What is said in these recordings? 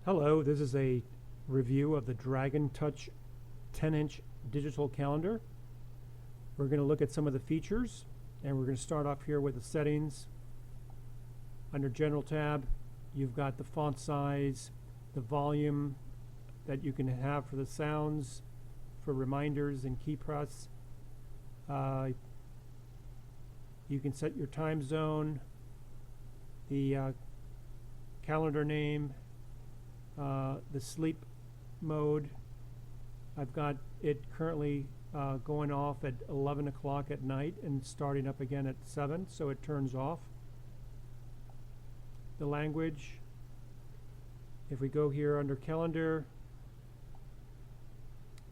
Hello, this is a review of the Dragon Touch 10-inch digital calendar. We're going to look at some of the features, and we're going to start off here with the settings. Under General tab, you've got the font size, the volume that you can have for the sounds, for reminders and key press. You can set your time zone, the calendar name, the sleep mode. I've got it currently going off at 11 o'clock at night and starting up again at 7, so it turns off. The language, if we go here under calendar,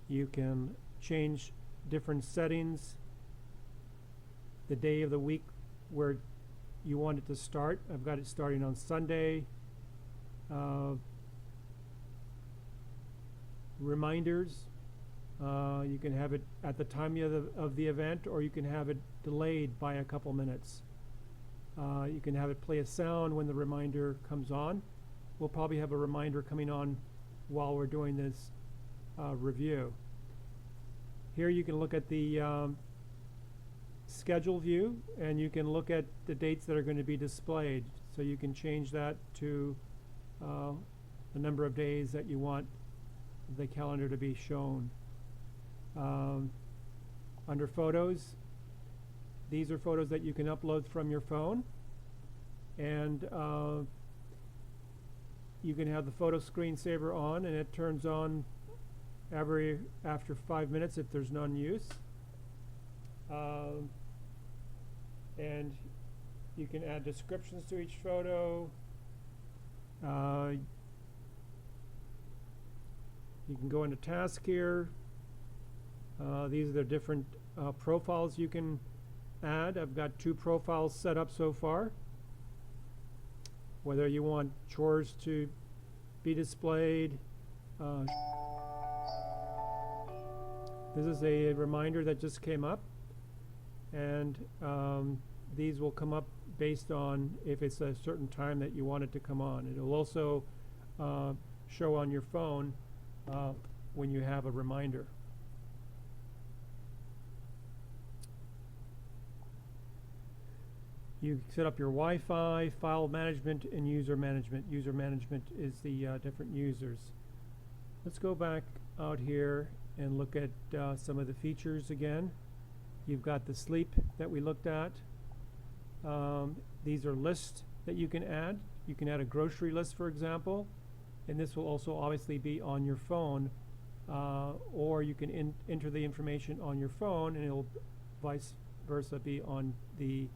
you can change different settings, the day of the week where you want it to start. I've got it starting on Sunday. Reminders, you can have it at the time of the event, or you can have it delayed by a couple minutes. You can have it play a sound when the reminder comes on. We'll probably have a reminder coming on while we're doing this review. Here you can look at the schedule view, and you can look at the dates that are going to be displayed. So you can change that to the number of days that you want the calendar to be shown. Under photos, these are photos that you can upload from your phone, and you can have the photo screensaver on, and it turns on after 5 minutes if there's none use. And you can add descriptions to each photo. You can go into task here. These are the different profiles you can add. I've got 2 profiles set up so far. Whether you want chores to be displayed. This is a reminder that just came up, and these will come up based on if it's a certain time that you want it to come on. It will also show on your phone when you have a reminder. You set up your Wi-Fi, file management, and user management. User management is the different users. Let's go back out here and look at some of the features again. You've got the sleep that we looked at. These are lists that you can add. You can add a grocery list, for example, and this will also obviously be on your phone, or you can enter the information on your phone, and it'll vice versa be on the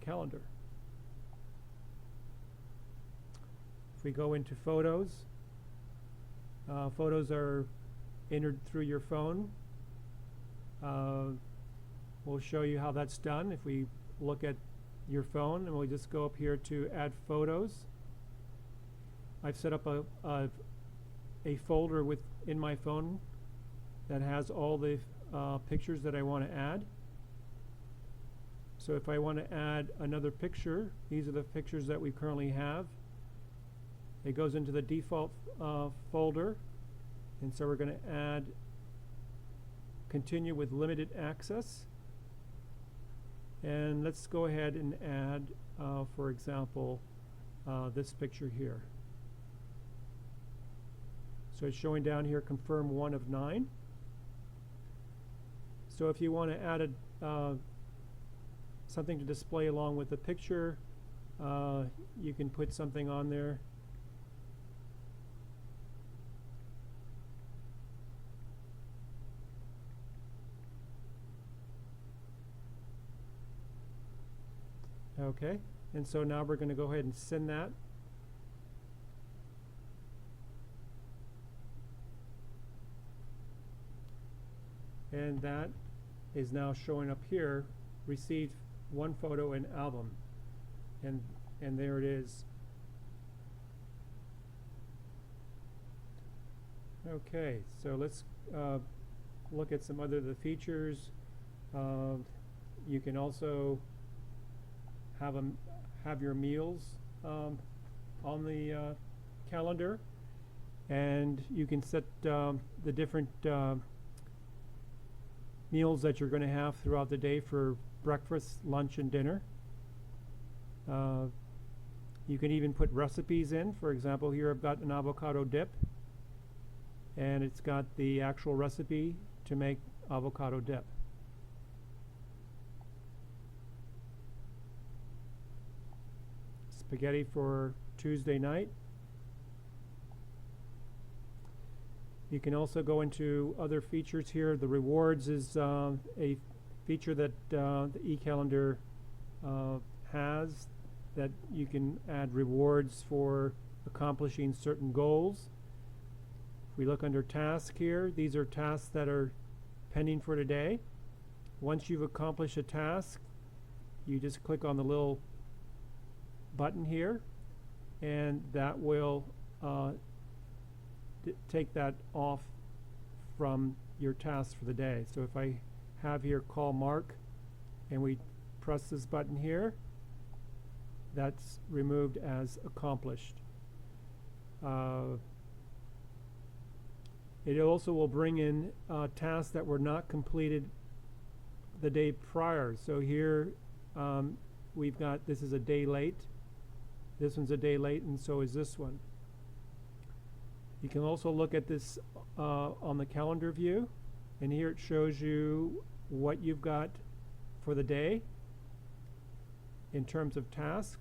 calendar. If we go into photos, photos are entered through your phone. We'll show you how that's done if we look at your phone, and we'll just go up here to add photos. I've set up a folder in my phone that has all the pictures that I want to add. So if I want to add another picture, these are the pictures that we currently have. It goes into the default folder, and so we're going to add continue with limited access. And let's go ahead and add, for example, this picture here. So it's showing down here, confirm 1 of 9. So if you want to add something to display along with the picture, you can put something on there. Okay, and so now we're going to go ahead and send that. And that is now showing up here, received 1 photo and album, and there it is. Okay, so let's look at some other of the features. You can also have your meals on the calendar, and you can set the different meals that you're going to have throughout the day for breakfast, lunch, and dinner. You can even put recipes in. For example, here I've got an avocado dip, and it's got the actual recipe to make avocado dip. Spaghetti for Tuesday night. You can also go into other features here. The rewards is a feature that the eCalendar has, that you can add rewards for accomplishing certain goals. If we look under task here, these are tasks that are pending for today. Once you've accomplished a task, you just click on the little button here, and that will take that off from your task for the day. So if I have here call Mark, and we press this button here, that's removed as accomplished. It also will bring in tasks that were not completed the day prior. So here we've got, this is a day late, this one's a day late, and so is this one. You can also look at this on the calendar view, and here it shows you what you've got for the day in terms of task.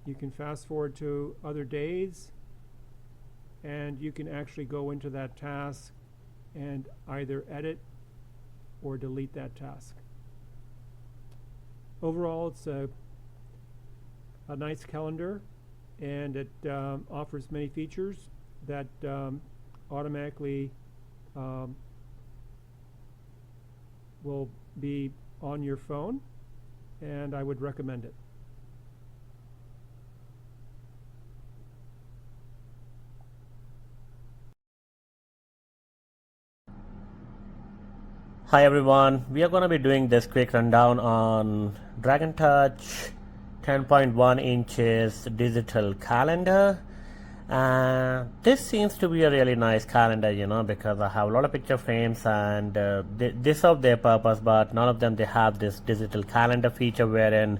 You can fast forward to other days, and you can actually go into that task and either edit or delete that task. Overall, it's a nice calendar, and it offers many features that automatically will be on your phone, and I would recommend it. Hi everyone, we are going to be doing this quick rundown on Dragon Touch 10.1 inches digital calendar. This seems to be a really nice calendar, you know, because I have a lot of picture frames, and they serve their purpose, but none of them they have this digital calendar feature wherein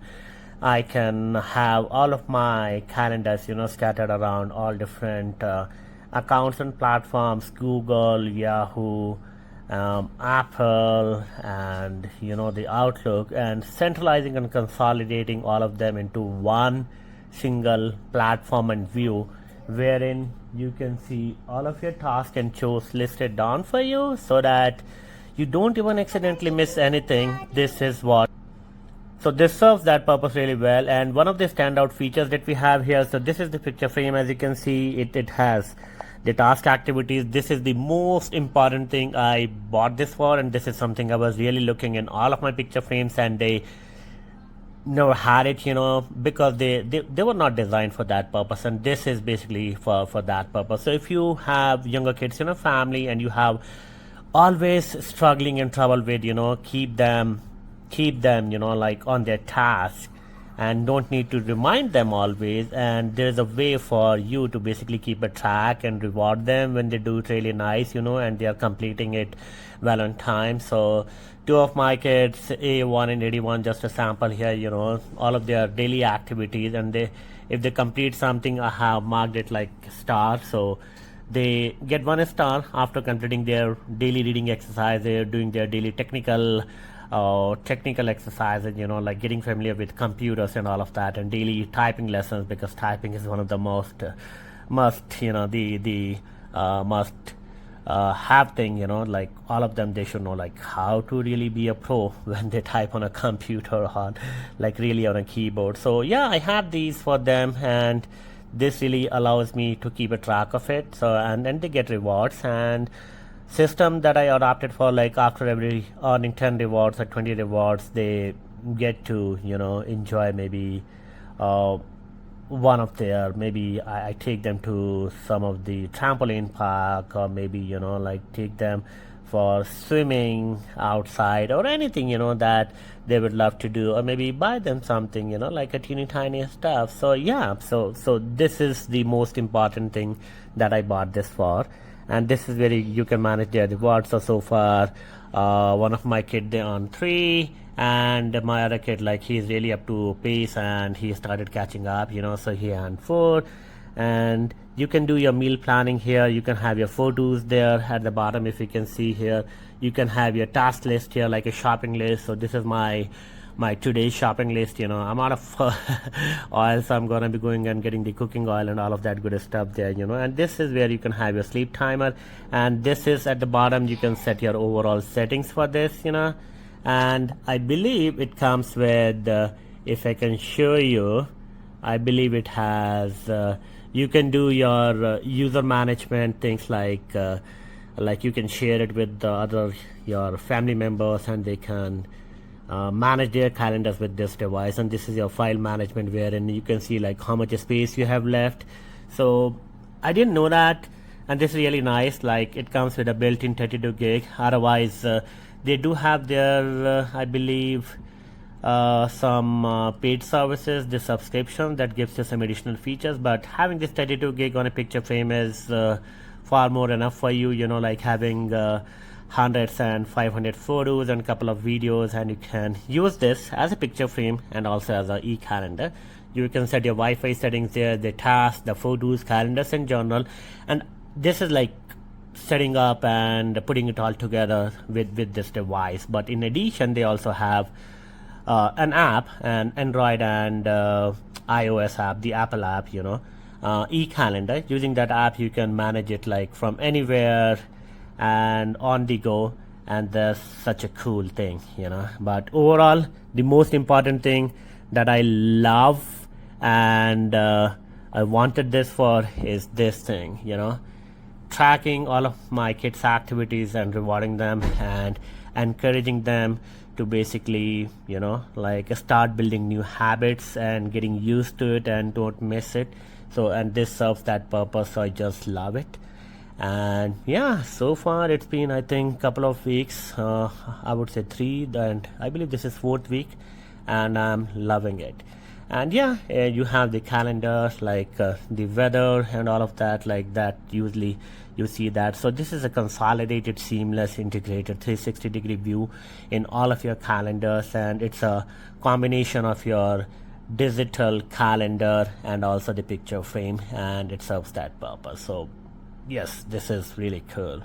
I can have all of my calendars, you know, scattered around all different accounts and platforms, Google, Yahoo, Apple, and you know, the Outlook, and centralizing and consolidating all of them into one single platform and view, wherein you can see all of your tasks and chores listed down for you, so that you don't even accidentally miss anything. This serves that purpose really well. And one of the standout features that we have here, so this is the picture frame. As you can see, it has the task activities. This is the most important thing I bought this for, and this is something I was really looking in all of my picture frames, and they never had it, you know, because they were not designed for that purpose, and this is basically for that purpose. So if you have younger kids in a family and you have always struggling in trouble with, you know, keep them, you know, like on their task, and don't need to remind them always, and there's a way for you to basically keep a track and reward them when they do it really nice, you know, and they are completing it well on time. So two of my kids, A1 and 81, just a sample here, you know, all of their daily activities, and if they complete something, I have marked it like star, so they get 1 star after completing their daily reading exercise. They're doing their daily technical exercises, you know, like getting familiar with computers and all of that, and daily typing lessons, because typing is one of the must have thing, you know, like all of them, they should know like how to really be a pro when they type on a computer or like really on a keyboard. So yeah, I have these for them, and this really allows me to keep a track of it. So and then they get rewards, and system that I adopted for, like after every earning 10 rewards or 20 rewards, they get to, you know, enjoy maybe one of their, maybe I take them to some of the trampoline park, or maybe, you know, like take them for swimming outside or anything, that they would love to do, or maybe buy them something, like a teeny tiny stuff. So yeah, so this is the most important thing that I bought this for. And this is where you can manage their rewards. So far, one of my kid, they're on 3, and my other kid, like, he's really up to pace, and he started catching up, so he earned 4. And you can do your meal planning here. You can have your photos there at the bottom, if you can see here. You can have your task list here, like a shopping list. So this is my today's shopping list. I'm out of oil, so I'm gonna be going and getting the cooking oil and all of that good stuff there. And this is where you can have your sleep timer, and this is at the bottom. You can set your overall settings for this. And I believe it comes with, if I can show you, I believe it has, you can do your user management things, like you can share it with the your family members, and they can manage their calendars with this device. And this is your file management, wherein you can see like how much space you have left. So I didn't know that, and this is really nice. Like, it comes with a built-in 32 gig. Otherwise, they do have their, I believe, some paid services, the subscription that gives you some additional features. But having this 32 gig on a picture frame is far more enough for you. Like having hundreds and 500 photos and a couple of videos, and you can use this as a picture frame and also as an e-calendar. You can set your Wi-Fi settings there, the tasks, the photos, calendars, and journal. And this is like setting up and putting it all together with this device. But in addition, they also have an app, an Android and iOS app, the Apple app, e-calendar. Using that app, you can manage it like from anywhere and on the go, and that's such a cool thing. But overall, the most important thing that I love and I wanted this for is this thing, tracking all of my kids' activities and rewarding them and encouraging them to basically, like start building new habits and getting used to it and don't miss it. So, and this serves that purpose, so I just love it. And yeah, so far it's been, I think, couple of weeks, I would say 3, and I believe this is 4th week, and I'm loving it. And yeah, you have the calendar, like the weather and all of that, like that. Usually you see that. So this is a consolidated, seamless, integrated 360-degree view in all of your calendars, and it's a combination of your digital calendar and also the picture frame, and it serves that purpose. So yes, this is really cool.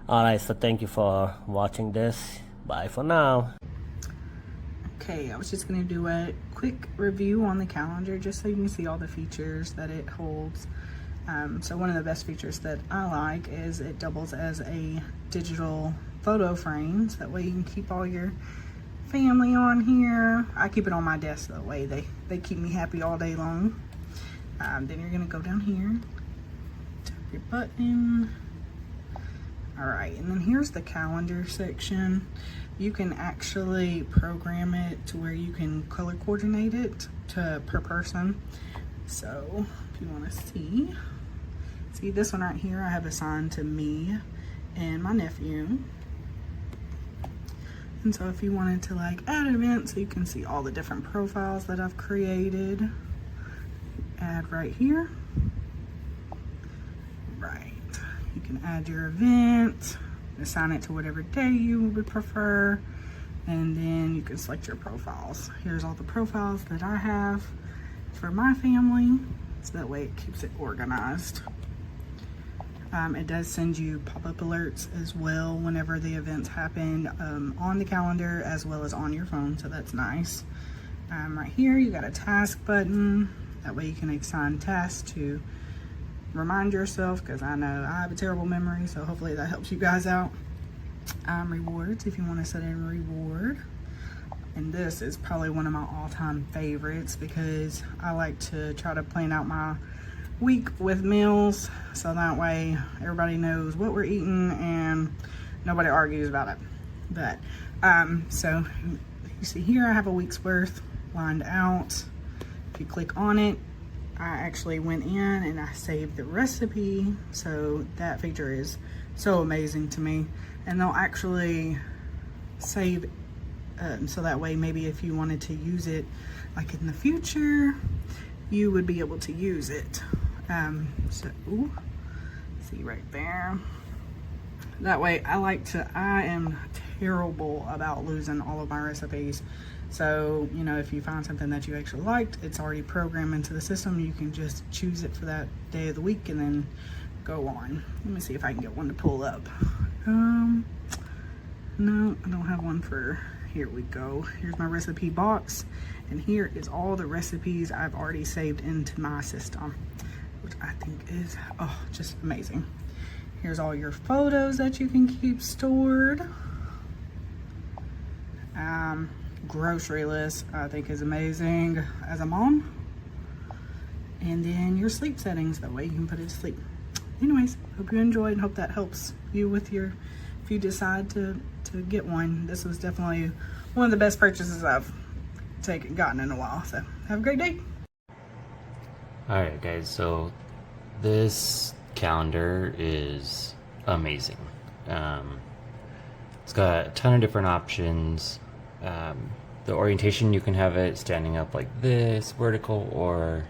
Alright, so thank you for watching this. Bye for now. Okay, I was just going to do a quick review on the calendar just so you can see all the features that it holds. So one of the best features that I like is it doubles as a digital photo frame, so that way you can keep all your family on here. I keep it on my desk, that way they keep me happy all day long. Then you're going to go down here, tap your button. Alright, and then here's the calendar section. You can actually program it to where you can color coordinate it per person. So if you want to see this one right here, I have assigned to me and my nephew. And so if you wanted to like add events, you can see all the different profiles that I've created. Add right here. Right, you can add your event, assign it to whatever day you would prefer, and then you can select your profiles. Here's all the profiles that I have for my family, so that way it keeps it organized. It does send you pop-up alerts as well whenever the events happen on the calendar as well as on your phone, so that's nice. Right here you got a task button, that way you can assign tasks to remind yourself, because I know I have a terrible memory, so hopefully that helps you guys out. Rewards, if you want to set a reward, and this is probably one of my all-time favorites because I like to try to plan out my week with meals, so that way everybody knows what we're eating and nobody argues about it. But so you see here I have a week's worth lined out. If you click on it, I actually went in and I saved the recipe, so that feature is so amazing to me. And they'll actually save, so that way maybe if you wanted to use it like in the future, you would be able to use it. So ooh, see right there. That way I am terrible about losing all of my recipes. So, you know, if you find something that you actually liked, it's already programmed into the system. You can just choose it for that day of the week and then go on. Let me see if I can get one to pull up. No, I don't have one for, here we go. Here's my recipe box. And here is all the recipes I've already saved into my system, which I think is, oh, just amazing. Here's all your photos that you can keep stored. Grocery list, I think is amazing as a mom. And then your sleep settings, that way you can put it to sleep. Anyways, hope you enjoyed and hope that helps you with your, if you decide to get one. This was definitely one of the best purchases I've gotten in a while. So have a great day. Alright guys, so this calendar is amazing. It's got a ton of different options. The orientation, you can have it standing up like this, vertical or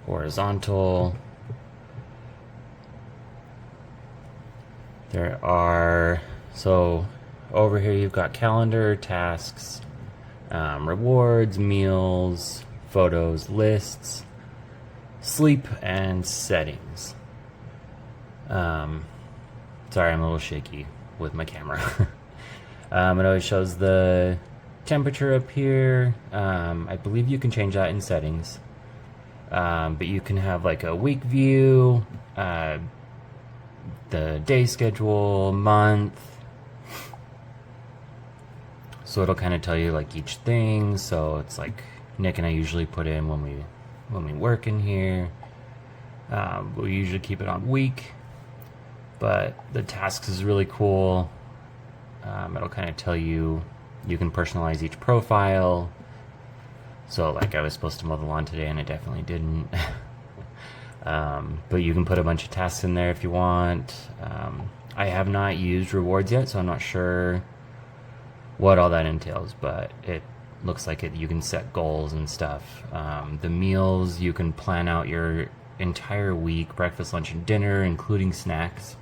horizontal. There are, so over here you've got calendar, tasks, rewards, meals, photos, lists, sleep, and settings. Sorry, I'm a little shaky with my camera. It always shows the temperature up here. I believe you can change that in settings. But you can have like a week view, the day schedule, month. So it'll kind of tell you like each thing. So it's like Nick and I usually put in when we work in here. We usually keep it on week, but the tasks is really cool. It'll kind of tell you, you can personalize each profile. So like I was supposed to mow the lawn today and I definitely didn't. But you can put a bunch of tasks in there if you want. I have not used rewards yet, so I'm not sure what all that entails, but it looks like you can set goals and stuff. The meals, you can plan out your entire week, breakfast, lunch, and dinner, including snacks.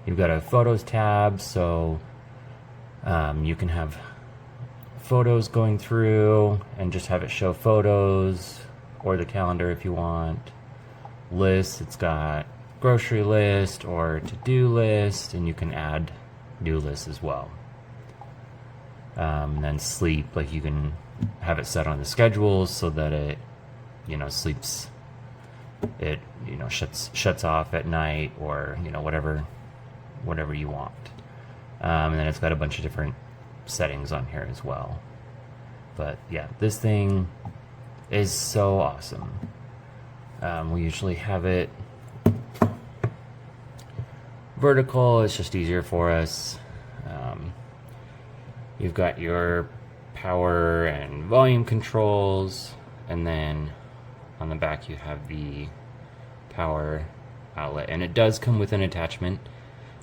You've got a photos tab, so you can have photos going through and just have it show photos, or the calendar if you want. Lists, it's got grocery list or to-do list, and you can add new lists as well. And then sleep, like you can have it set on the schedule so that it, sleeps, it, shuts off at night, or, whatever you want. And then it's got a bunch of different settings on here as well. But yeah, this thing is so awesome. We usually have it vertical, it's just easier for us. You've got your power and volume controls, and then on the back you have the power outlet, and it does come with an attachment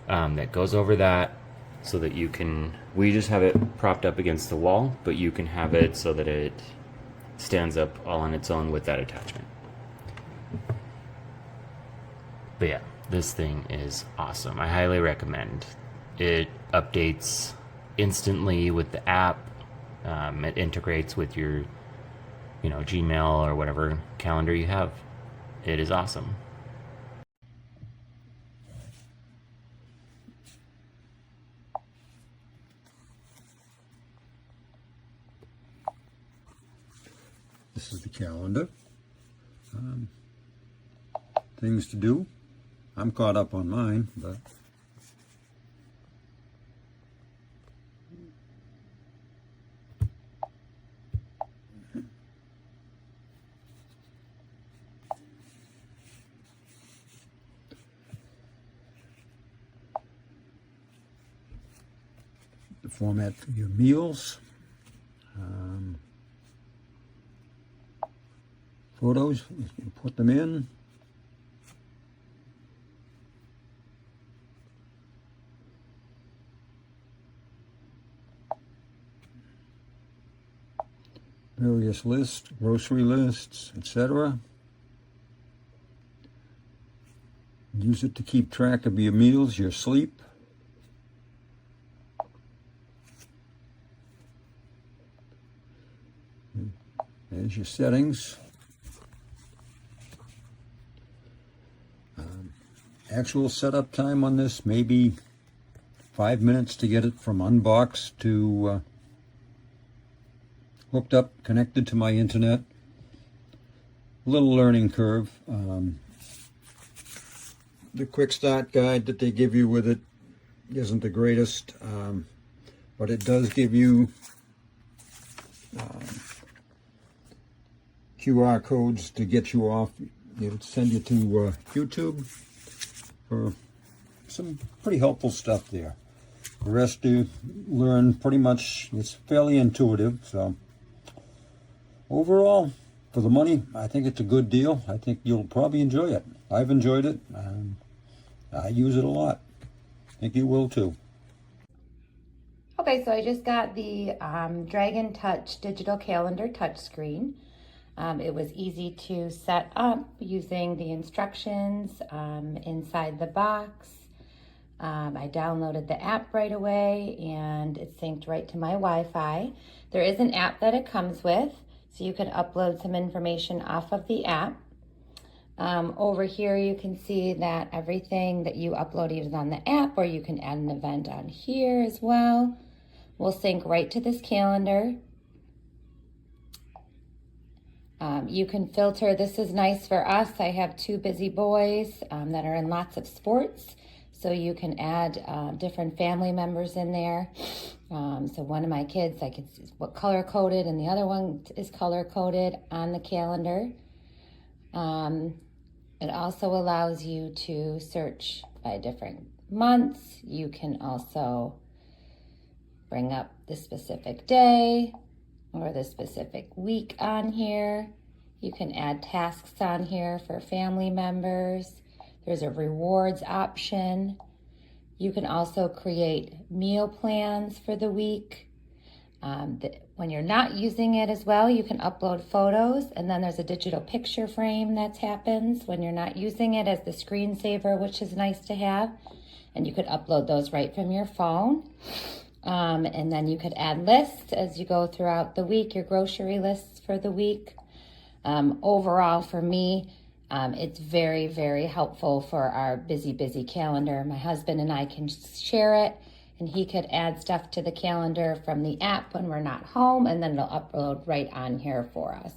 that goes over that, so that you can, we just have it propped up against the wall, but you can have it so that it stands up all on its own with that attachment. But yeah, this thing is awesome. I highly recommend. It updates instantly with the app. It integrates with your, Gmail or whatever calendar you have. It is awesome. This is the calendar. Things to do. I'm caught up on mine, but the format for your meals. Photos, you put them in. various lists, grocery lists, etc. Use it to keep track of your meals, your sleep. There's your settings. Actual setup time on this, maybe 5 minutes to get it from unboxed to hooked up, connected to my internet. A little learning curve. The quick start guide that they give you with it isn't the greatest, but it does give you QR codes to get you off. It'll send you to YouTube for some pretty helpful stuff there. The rest you learn pretty much. It's fairly intuitive, so overall, for the money, I think it's a good deal. I think you'll probably enjoy it. I've enjoyed it. I use it a lot. I think you will too. Okay, so I just got the Dragon Touch digital calendar touchscreen. It was easy to set up using the instructions inside the box. I downloaded the app right away and it's synced right to my Wi-Fi. There is an app that it comes with, so you can upload some information off of the app. Over here you can see that everything that you uploaded is on the app, or you can add an event on here as well. We'll sync right to this calendar. You can filter. This is nice for us. I have 2 busy boys that are in lots of sports, so you can add different family members in there. So one of my kids, I can see what color coded, and the other one is color coded on the calendar. It also allows you to search by different months. You can also bring up the specific day or the specific week on here. You can add tasks on here for family members. There's a rewards option. You can also create meal plans for the week. When you're not using it as well, you can upload photos, and then there's a digital picture frame that happens when you're not using it as the screensaver, which is nice to have. And you could upload those right from your phone. And then you could add lists as you go throughout the week, your grocery lists for the week. Overall, for me, it's very, very helpful for our busy calendar. My husband and I can share it, and he could add stuff to the calendar from the app when we're not home, and then it'll upload right on here for us.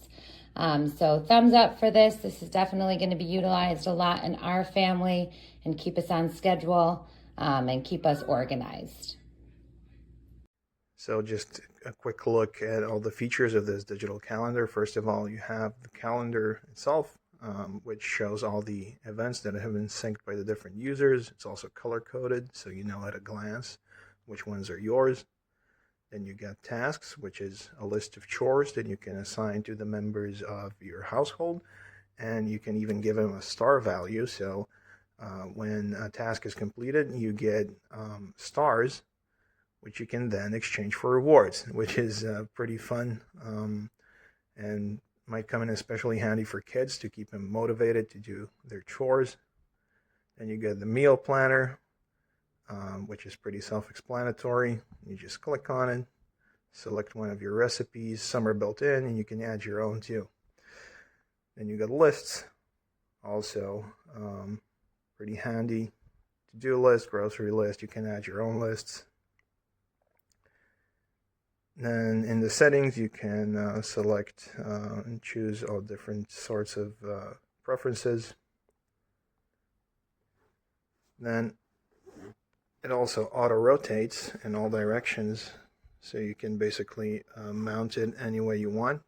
So thumbs up for this. This is definitely going to be utilized a lot in our family and keep us on schedule and keep us organized. So just a quick look at all the features of this digital calendar. First of all, you have the calendar itself, which shows all the events that have been synced by the different users. It's also color-coded, so you know at a glance which ones are yours. Then you get tasks, which is a list of chores that you can assign to the members of your household. And you can even give them a star value. So when a task is completed, you get stars, which you can then exchange for rewards, which is pretty fun and might come in especially handy for kids to keep them motivated to do their chores. Then you get the meal planner, which is pretty self-explanatory. You just click on it, select one of your recipes. Some are built in, and you can add your own too. Then you got lists, also pretty handy. To-do list, grocery list, you can add your own lists. Then in the settings, you can select and choose all different sorts of preferences. Then it also auto-rotates in all directions, so you can basically mount it any way you want.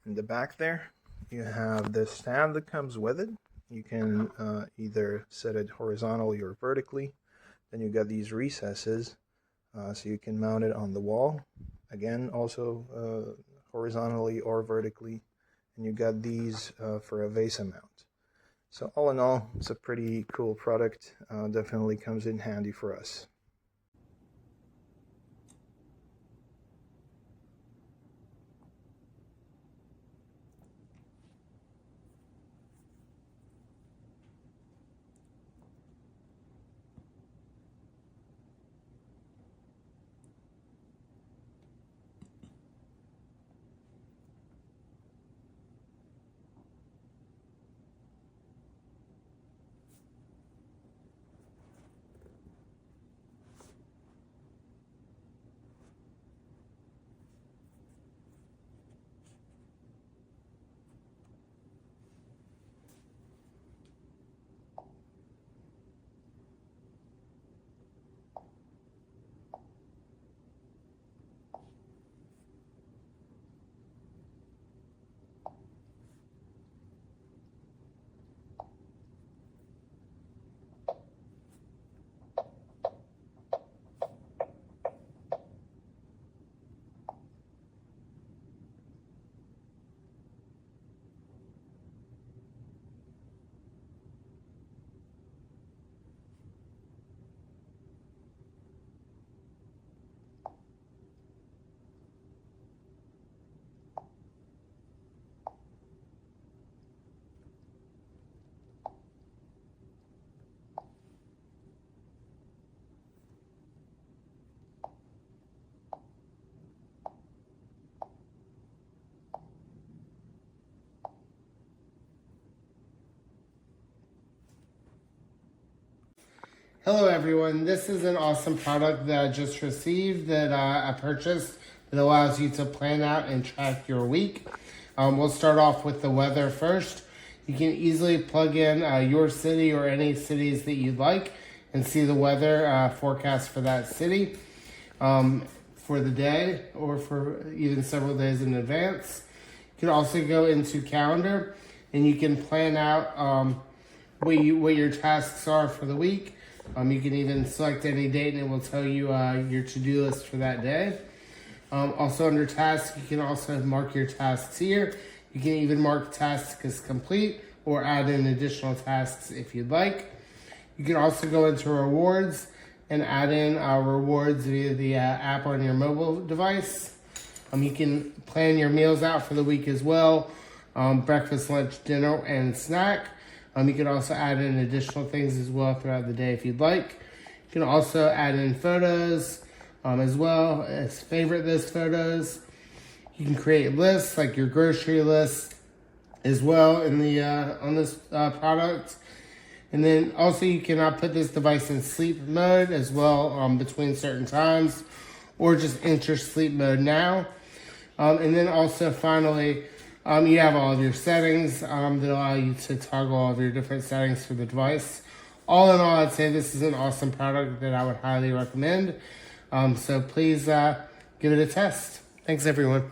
In the back there, you have this stand that comes with it. You can either set it horizontally or vertically. Then you got these recesses. So you can mount it on the wall, again, also horizontally or vertically. And you got these for a VESA mount. So all in all, it's a pretty cool product. Definitely comes in handy for us. Hello everyone, this is an awesome product that I just received that I purchased that allows you to plan out and track your week. We'll start off with the weather first. You can easily plug in your city or any cities that you'd like and see the weather forecast for that city for the day or for even several days in advance. You can also go into calendar and you can plan out what your tasks are for the week. You can even select any date and it will tell you your to-do list for that day. Also under tasks, you can also mark your tasks here. You can even mark tasks as complete or add in additional tasks if you'd like. You can also go into rewards and add in rewards via the app on your mobile device. You can plan your meals out for the week as well. Breakfast, lunch, dinner, and snack. You can also add in additional things as well throughout the day if you'd like. You can also add in photos as well as favorite list photos. You can create lists like your grocery list as well in the on this product. And then also you can put this device in sleep mode as well between certain times, or just enter sleep mode now. And then also finally, you have all of your settings that allow you to toggle all of your different settings for the device. All in all, I'd say this is an awesome product that I would highly recommend. So please give it a test. Thanks, everyone.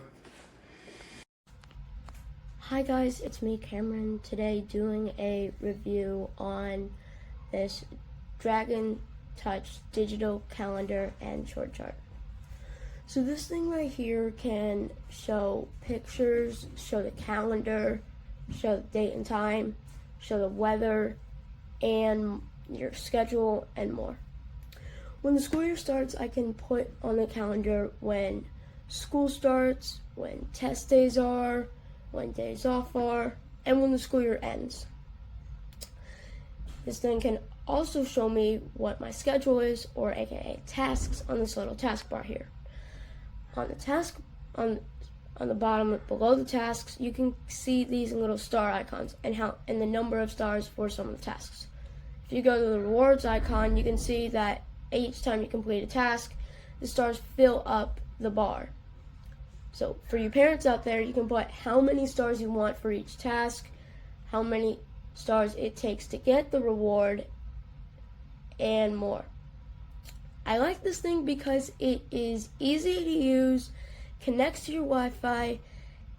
Hi guys, it's me, Cameron, today doing a review on this Dragon Touch digital calendar and short chart. So this thing right here can show pictures, show the calendar, show the date and time, show the weather, and your schedule, and more. When the school year starts, I can put on the calendar when school starts, when test days are, when days off are, and when the school year ends. This thing can also show me what my schedule is, or aka tasks, on this little taskbar here. On the task, on the bottom below the tasks, you can see these little star icons and the number of stars for some of the tasks. If you go to the rewards icon, you can see that each time you complete a task, the stars fill up the bar. So for you parents out there, you can put how many stars you want for each task, how many stars it takes to get the reward, and more. I like this thing because it is easy to use, connects to your Wi-Fi,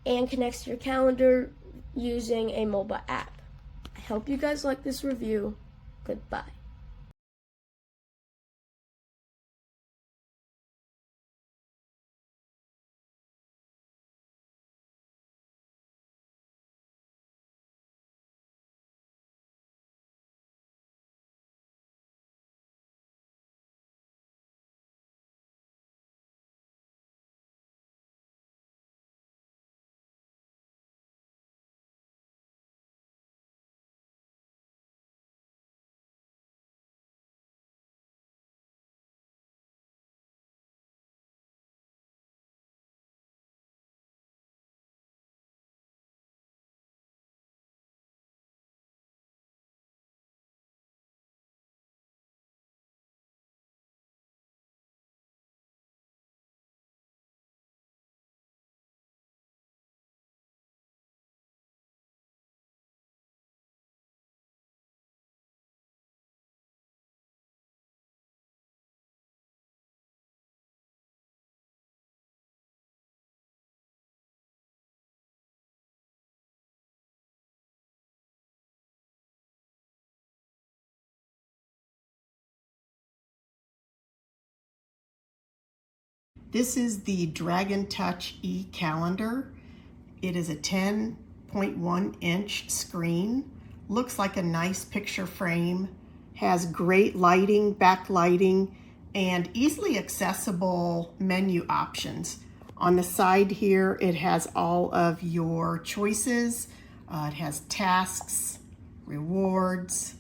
and connects to your calendar using a mobile app. I hope you guys like this review. Goodbye. This is the Dragon Touch e-calendar. It is a 10.1 inch screen. Looks like a nice picture frame. Has great lighting, backlighting, and easily accessible menu options. On the side here, it has all of your choices. It has tasks, rewards,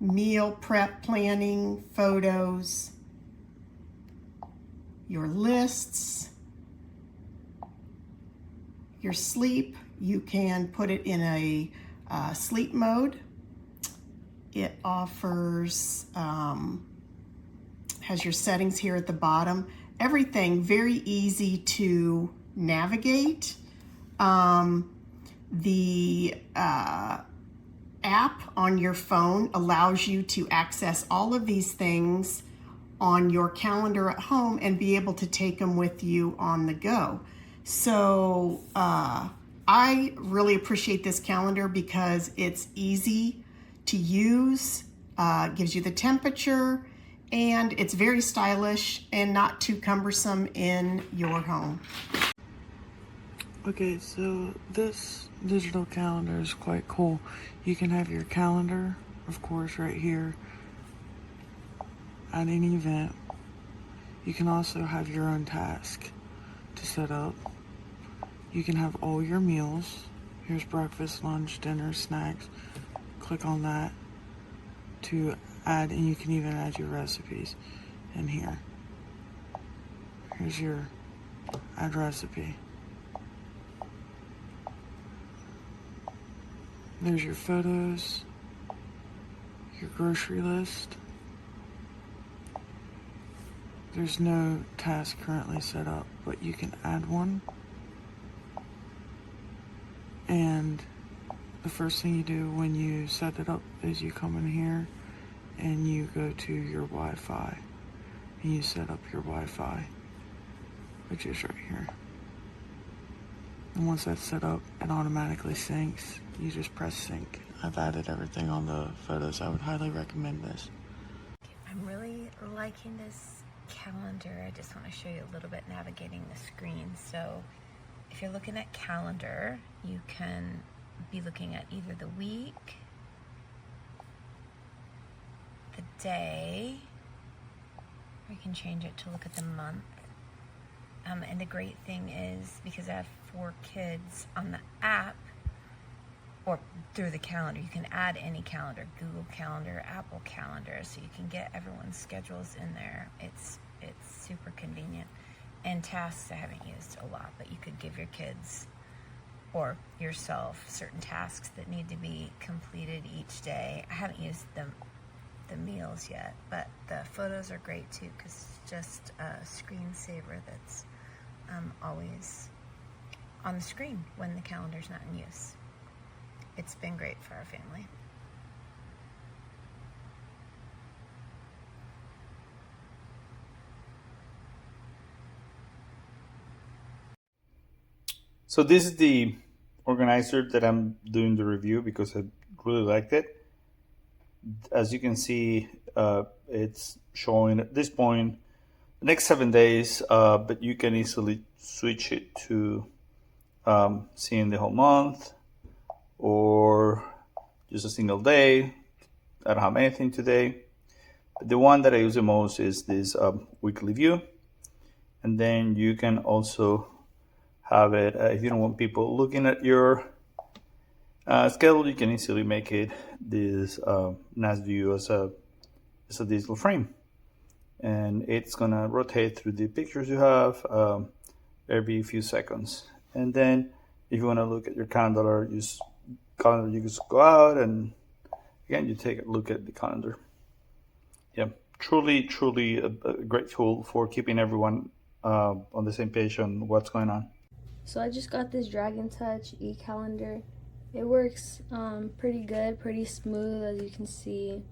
meal prep planning, photos, your lists, your sleep. You can put it in a sleep mode. It offers has your settings here at the bottom. Everything very easy to navigate. The app on your phone allows you to access all of these things on your calendar at home and be able to take them with you on the go. So I really appreciate this calendar because it's easy to use, gives you the temperature, and it's very stylish and not too cumbersome in your home. Okay, so this digital calendar is quite cool. You can have your calendar, of course, right here at any event. You can also have your own task to set up. You can have all your meals. Here's breakfast, lunch, dinner, snacks. Click on that to add, and you can even add your recipes in here. Here's your add recipe. There's your photos, your grocery list. There's no task currently set up, but you can add one. And the first thing you do when you set it up is you come in here and you go to your Wi-Fi and you set up your Wi-Fi, which is right here. And once that's set up, it automatically syncs. You just press sync. I've added everything on the photos. I would highly recommend this. I'm really liking this calendar. I just want to show you a little bit navigating the screen. So if you're looking at calendar, you can be looking at either the week, the day, or you can change it to look at the month. And the great thing is, because I have 4 kids on the app, or through the calendar, you can add any calendar, Google Calendar, Apple Calendar, so you can get everyone's schedules in there. It's super convenient. And tasks I haven't used a lot, but you could give your kids or yourself certain tasks that need to be completed each day. I haven't used the meals yet, but the photos are great too, because it's just a screensaver that's always on the screen when the calendar's not in use. It's been great for our family. So this is the organizer that I'm doing the review because I really liked it. As you can see, it's showing at this point the next 7 days, but you can easily switch it to seeing the whole month or just a single day. I don't have anything today. But the one that I use the most is this weekly view. And then you can also have it, if you don't want people looking at your schedule, you can easily make it this nice view as a digital frame. And it's gonna rotate through the pictures you have every few seconds. And then if you wanna look at your calendar, you just go out and again, you take a look at the calendar. Yeah, truly a great tool for keeping everyone on the same page on what's going on. So I just got this Dragon Touch e-calendar. It works pretty good, pretty smooth, as you can see.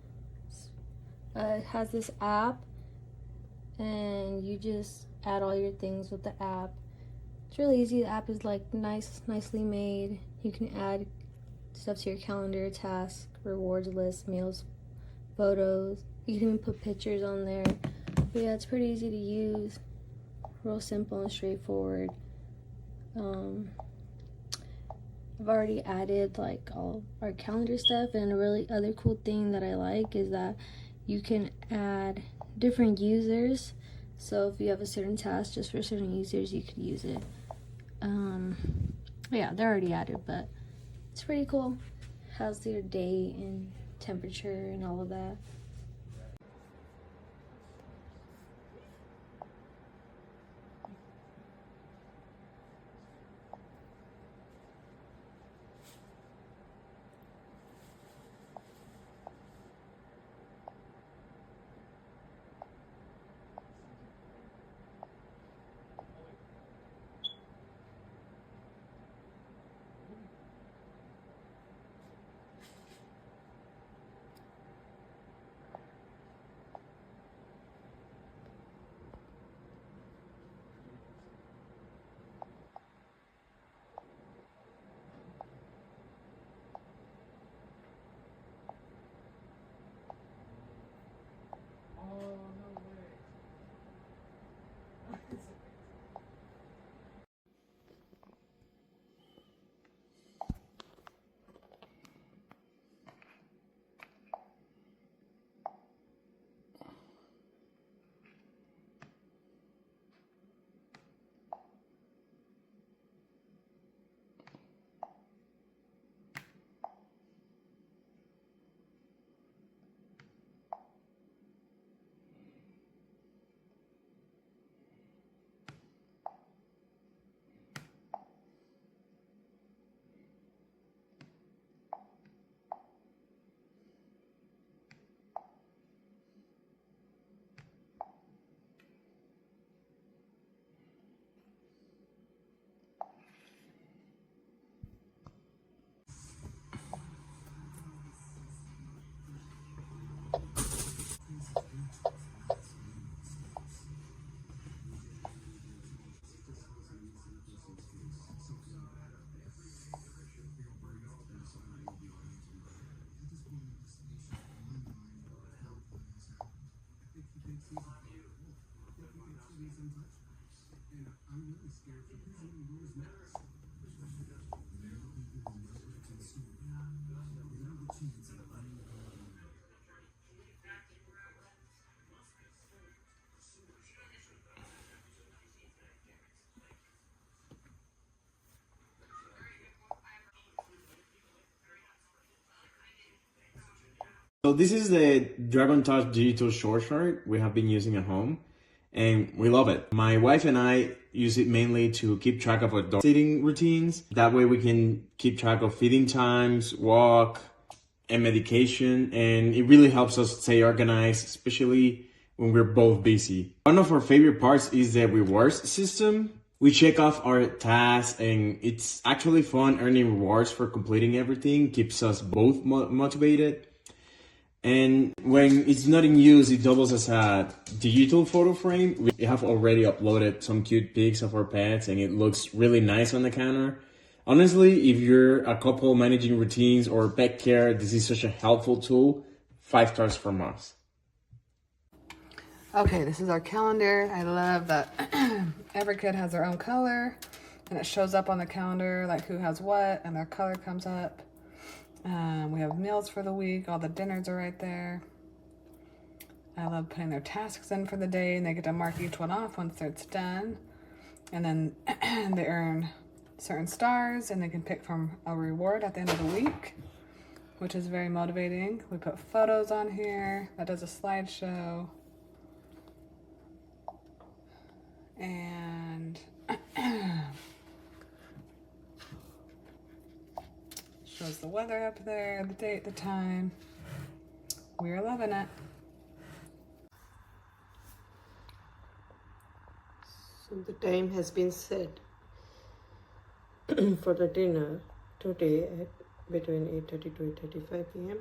It has this app, and you just add all your things with the app. It's really easy. The app is like nicely made. You can add stuff to your calendar, tasks, rewards list, meals, photos. You can even put pictures on there. But yeah, it's pretty easy to use. Real simple and straightforward. I've already added like all our calendar stuff, and a really other cool thing that I like is that you can add different users. So if you have a certain task just for certain users, you could use it. Yeah, they're already added, but it's pretty cool. Has your day and temperature and all of that. So this is the Dragon Touch digital short chart we have been using at home, and we love it. My wife and I use it mainly to keep track of our dog sitting routines. That way we can keep track of feeding times, walk, and medication, and it really helps us stay organized, especially when we're both busy. One of our favorite parts is the rewards system. We check off our tasks, and it's actually fun earning rewards for completing everything, keeps us both motivated. And when it's not in use, it doubles as a digital photo frame. We have already uploaded some cute pics of our pets, and it looks really nice on the counter. Honestly, if you're a couple managing routines or pet care, this is such a helpful tool. 5 stars from us. Okay, this is our calendar. I love that every kid has their own color, and it shows up on the calendar, like who has what, and their color comes up. We have meals for the week. All the dinners are right there. I love putting their tasks in for the day, and they get to mark each one off once it's done. And then they earn certain stars, and they can pick from a reward at the end of the week, which is very motivating. We put photos on here. That does a slideshow. And shows the weather up there, the date, the time. We're loving it. So the time has been set for the dinner today at between 8:30 to 8:35 p.m.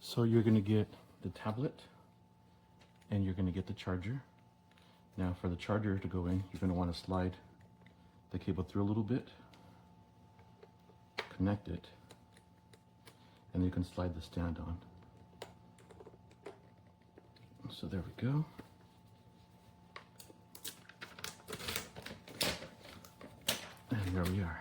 So you're going to get the tablet and you're going to get the charger. Now for the charger to go in, you're going to want to slide the cable through a little bit, connect it, and you can slide the stand on. So there we go. And there we are.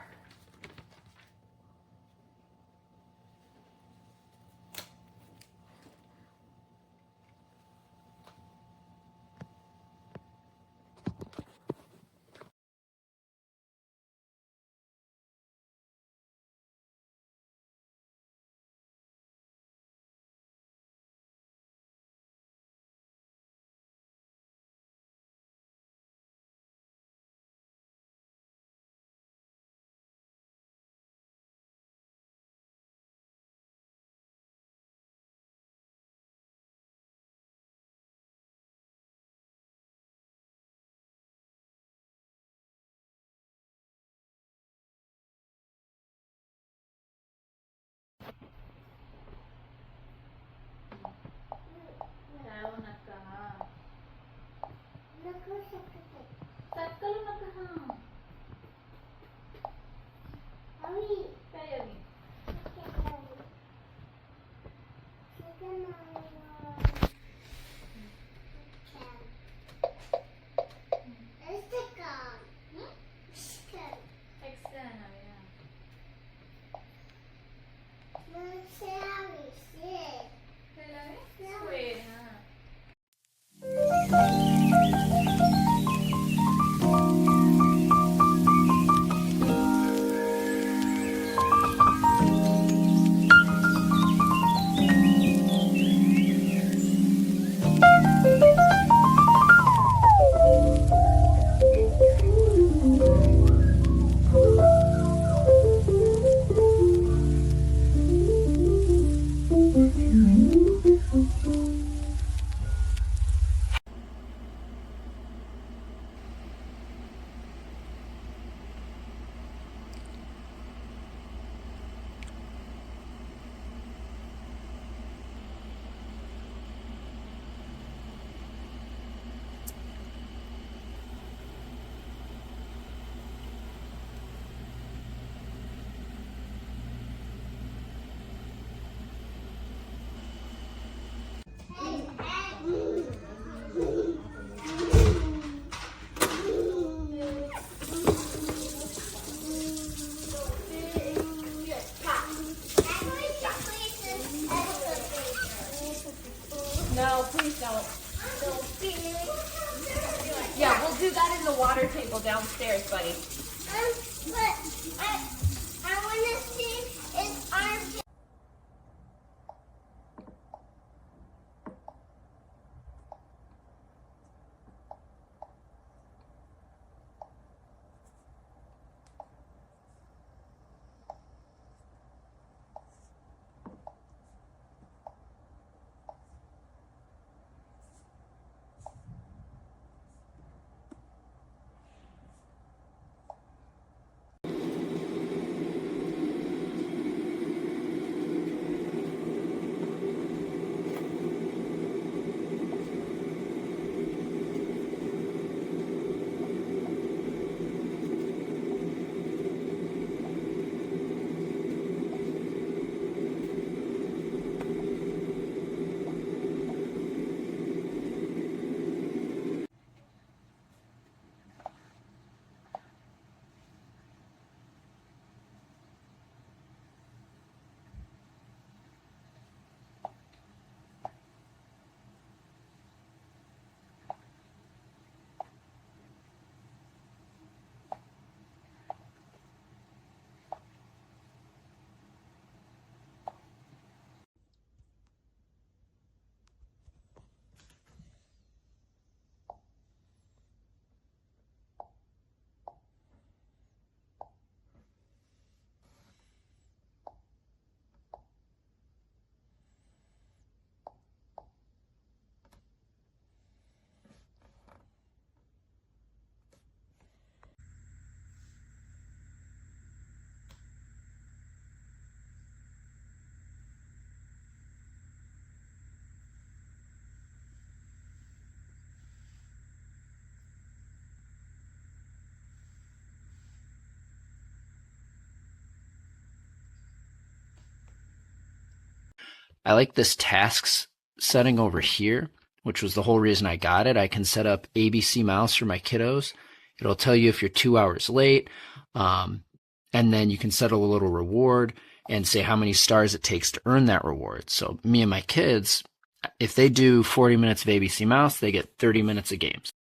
No, please don't. Yeah, we'll do that in the water table downstairs, buddy. But I want to see his armpit. I like this tasks setting over here, which was the whole reason I got it. I can set up ABC Mouse for my kiddos. It'll tell you if you're 2 hours late. And then you can settle a little reward and say how many stars it takes to earn that reward. So me and my kids, if they do 40 minutes of ABC Mouse, they get 30 minutes of games.